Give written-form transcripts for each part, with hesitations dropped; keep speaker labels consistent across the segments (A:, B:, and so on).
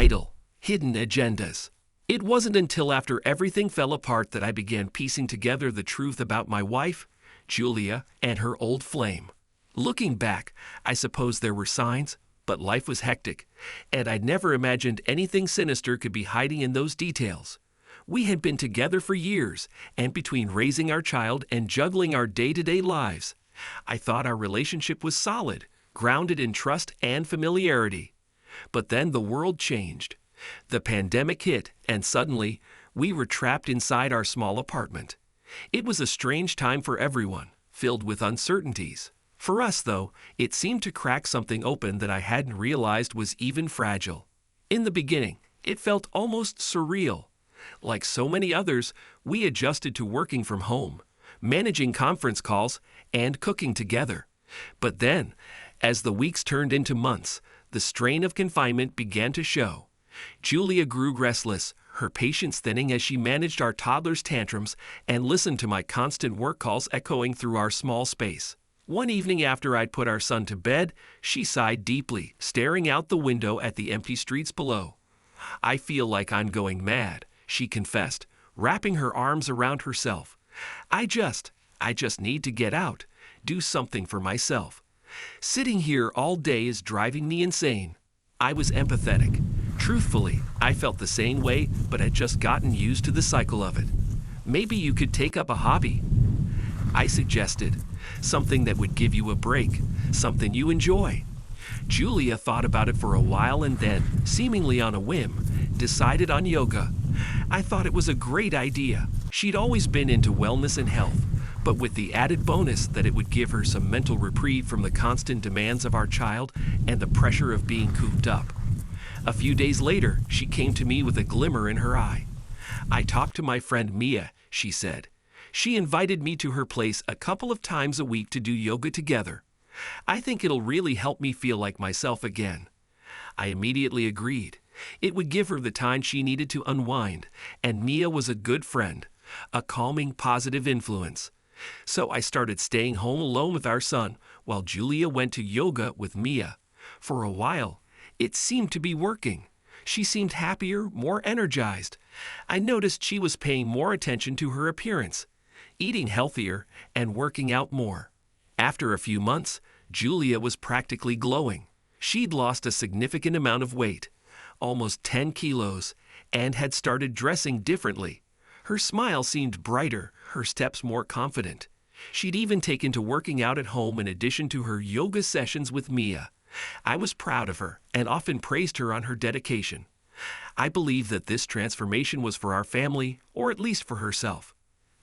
A: idle, hidden agendas. It wasn't until after everything fell apart that I began piecing together the truth about my wife, Julia, and her old flame. Looking back, I suppose there were signs, but life was hectic, and I'd never imagined anything sinister could be hiding in those details. We had been together for years, and between raising our child and juggling our day-to-day lives, I thought our relationship was solid, grounded in trust and familiarity. But then the world changed. The pandemic hit, and suddenly, we were trapped inside our small apartment. It was a strange time for everyone, filled with uncertainties. For us, though, it seemed to crack something open that I hadn't realized was even fragile. In the beginning, it felt almost surreal. Like so many others, we adjusted to working from home, managing conference calls, and cooking together. But then, as the weeks turned into months, the strain of confinement began to show. Julia grew restless, her patience thinning as she managed our toddler's tantrums and listened to my constant work calls echoing through our small space. One evening after I'd put our son to bed, she sighed deeply, staring out the window at the empty streets below. "I feel like I'm going mad," she confessed, wrapping her arms around herself. I just need to get out, do something for myself. Sitting here all day is driving me insane." I was empathetic. Truthfully, I felt the same way, but had just gotten used to the cycle of it. "Maybe you could take up a hobby," I suggested. "Something that would give you a break, something you enjoy." Julia thought about it for a while and then, seemingly on a whim, decided on yoga. I thought it was a great idea. She'd always been into wellness and health, but with the added bonus that it would give her some mental reprieve from the constant demands of our child and the pressure of being cooped up. A few days later, she came to me with a glimmer in her eye. "I talked to my friend Mia," she said. "She invited me to her place a couple of times a week to do yoga together. I think it'll really help me feel like myself again." I immediately agreed. It would give her the time she needed to unwind, and Mia was a good friend, a calming, positive influence. So I started staying home alone with our son while Julia went to yoga with Mia. For a while, it seemed to be working. She seemed happier, more energized. I noticed she was paying more attention to her appearance, eating healthier, and working out more. After a few months, Julia was practically glowing. She'd lost a significant amount of weight, almost 10 kilos, and had started dressing differently. Her smile seemed brighter, her steps more confident. She'd even taken to working out at home in addition to her yoga sessions with Mia. I was proud of her and often praised her on her dedication. I believe that this transformation was for our family, or at least for herself.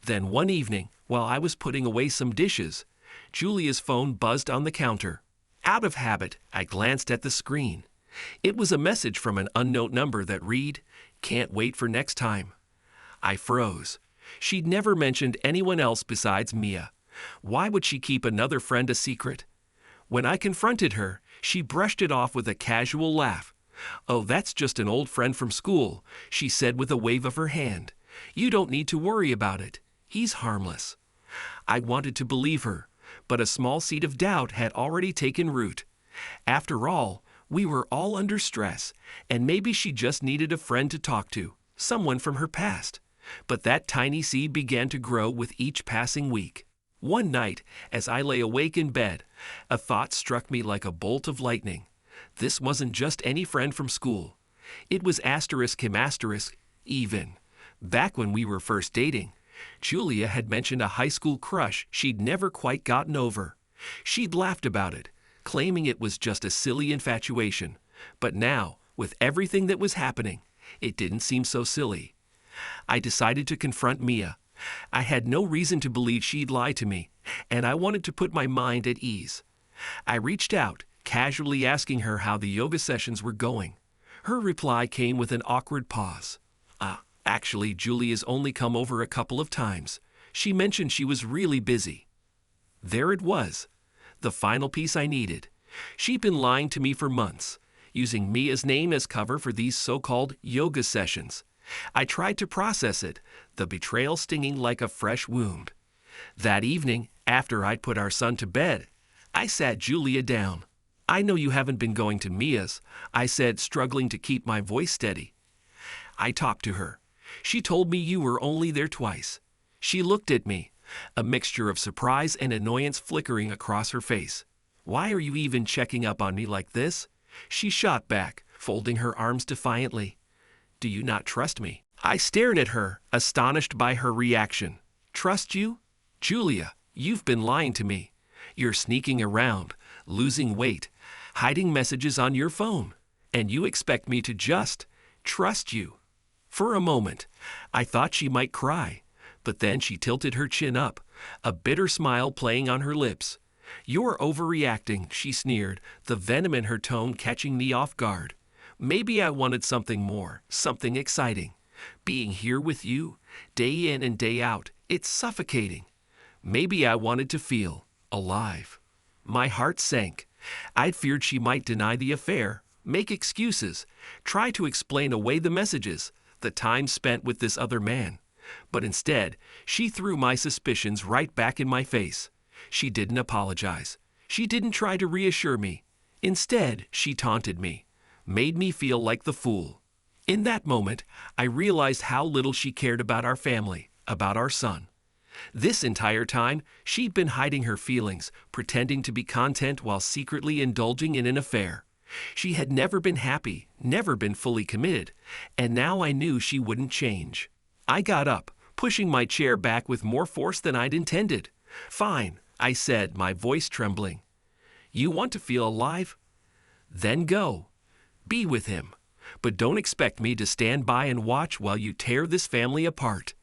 A: Then one evening, while I was putting away some dishes, Julia's phone buzzed on the counter. Out of habit, I glanced at the screen. It was a message from an unknown number that read, "Can't wait for next time." I froze. She'd never mentioned anyone else besides Mia. Why would she keep another friend a secret? When I confronted her, she brushed it off with a casual laugh. "Oh, that's just an old friend from school," she said with a wave of her hand. "You don't need to worry about it. He's harmless." I wanted to believe her, but a small seed of doubt had already taken root. After all, we were all under stress, and maybe she just needed a friend to talk to, someone from her past. But that tiny seed began to grow with each passing week. One night, as I lay awake in bed, a thought struck me like a bolt of lightning. This wasn't just any friend from school. It was even. Back when we were first dating, Julia had mentioned a high school crush she'd never quite gotten over. She'd laughed about it, claiming it was just a silly infatuation. But now, with everything that was happening, it didn't seem so silly. I decided to confront Mia. I had no reason to believe she'd lie to me, and I wanted to put my mind at ease. I reached out, casually asking her how the yoga sessions were going. Her reply came with an awkward pause. Actually, Julia's only come over a couple of times. She mentioned she was really busy." There it was, the final piece I needed. She'd been lying to me for months, using Mia's name as cover for these so-called yoga sessions. I tried to process it, the betrayal stinging like a fresh wound. That evening, after I'd put our son to bed, I sat Julia down. I know you haven't been going to Mia's, I said, struggling to keep my voice steady. I talked to her. She told me you were only there twice. She looked at me, a mixture of surprise and annoyance flickering across her face. Why are you even checking up on me like this? She shot back, folding her arms defiantly. Do you not trust me? I stared at her, astonished by her reaction. Trust you? Julia, you've been lying to me. You're sneaking around, losing weight, hiding messages on your phone, and you expect me to just trust you. For a moment, I thought she might cry, but then she tilted her chin up, a bitter smile playing on her lips. You're overreacting, she sneered, the venom in her tone catching me off guard. Maybe I wanted something more, something exciting. Being here with you, day in and day out, it's suffocating. Maybe I wanted to feel alive. My heart sank. I'd feared she might deny the affair, make excuses, try to explain away the messages, the time spent with this other man. But instead, she threw my suspicions right back in my face. She didn't apologize. She didn't try to reassure me. Instead, she taunted me, made me feel like the fool. In that moment, I realized how little she cared about our family, about our son. This entire time, she'd been hiding her feelings, pretending to be content while secretly indulging in an affair. She had never been happy, never been fully committed, and now I knew she wouldn't change. I got up, pushing my chair back with more force than I'd intended. Fine, I said, my voice trembling. You want to feel alive? Then go. Be with him. But don't expect me to stand by and watch while you tear this family apart.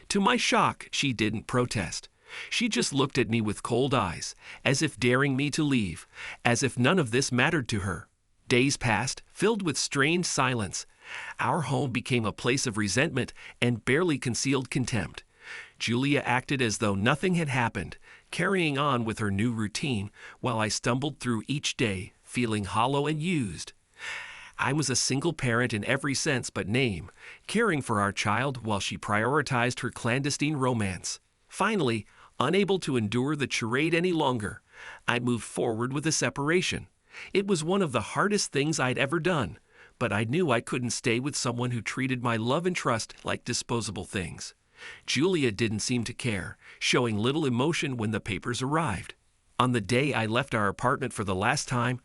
A: To my shock, she didn't protest. She just looked at me with cold eyes, as if daring me to leave, as if none of this mattered to her. Days passed, filled with strange silence. Our home became a place of resentment and barely concealed contempt. Julia acted as though nothing had happened, carrying on with her new routine, while I stumbled through each day, feeling hollow and used. I was a single parent in every sense but name, caring for our child while she prioritized her clandestine romance. Finally, unable to endure the charade any longer, I moved forward with a separation. It was one of the hardest things I'd ever done, but I knew I couldn't stay with someone who treated my love and trust like disposable things. Julia didn't seem to care, showing little emotion when the papers arrived. On the day I left our apartment for the last time,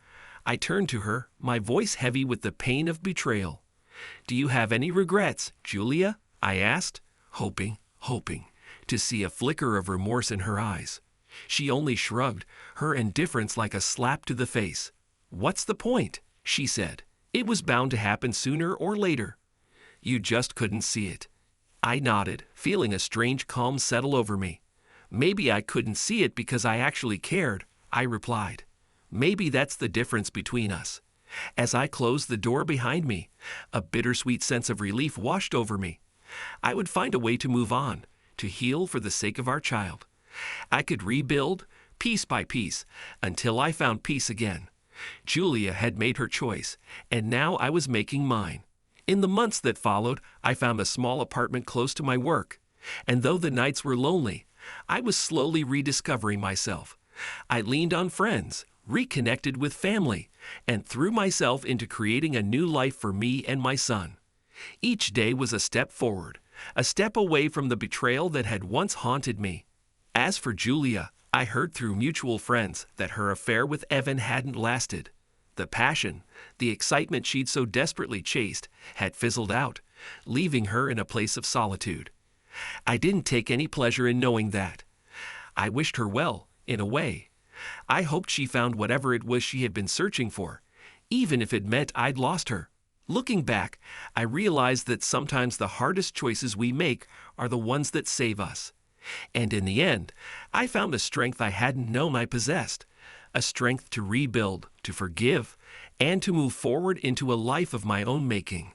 A: I turned to her, my voice heavy with the pain of betrayal. Do you have any regrets, Julia? I asked, hoping to see a flicker of remorse in her eyes. She only shrugged, her indifference like a slap to the face. What's the point? She said. It was bound to happen sooner or later. You just couldn't see it. I nodded, feeling a strange calm settle over me. Maybe I couldn't see it because I actually cared, I replied. Maybe that's the difference between us. As I closed the door behind me, a bittersweet sense of relief washed over me. I would find a way to move on, to heal for the sake of our child. I could rebuild, piece by piece, until I found peace again. Julia had made her choice, and now I was making mine. In the months that followed, I found a small apartment close to my work, and though the nights were lonely, I was slowly rediscovering myself. I leaned on friends, reconnected with family, and threw myself into creating a new life for me and my son. Each day was a step forward, a step away from the betrayal that had once haunted me. As for Julia, I heard through mutual friends that her affair with Evan hadn't lasted. The passion, the excitement she'd so desperately chased, had fizzled out, leaving her in a place of solitude. I didn't take any pleasure in knowing that. I wished her well, in a way. I hoped she found whatever it was she had been searching for, even if it meant I'd lost her. Looking back, I realized that sometimes the hardest choices we make are the ones that save us. And in the end, I found a strength I hadn't known I possessed, a strength to rebuild, to forgive, and to move forward into a life of my own making.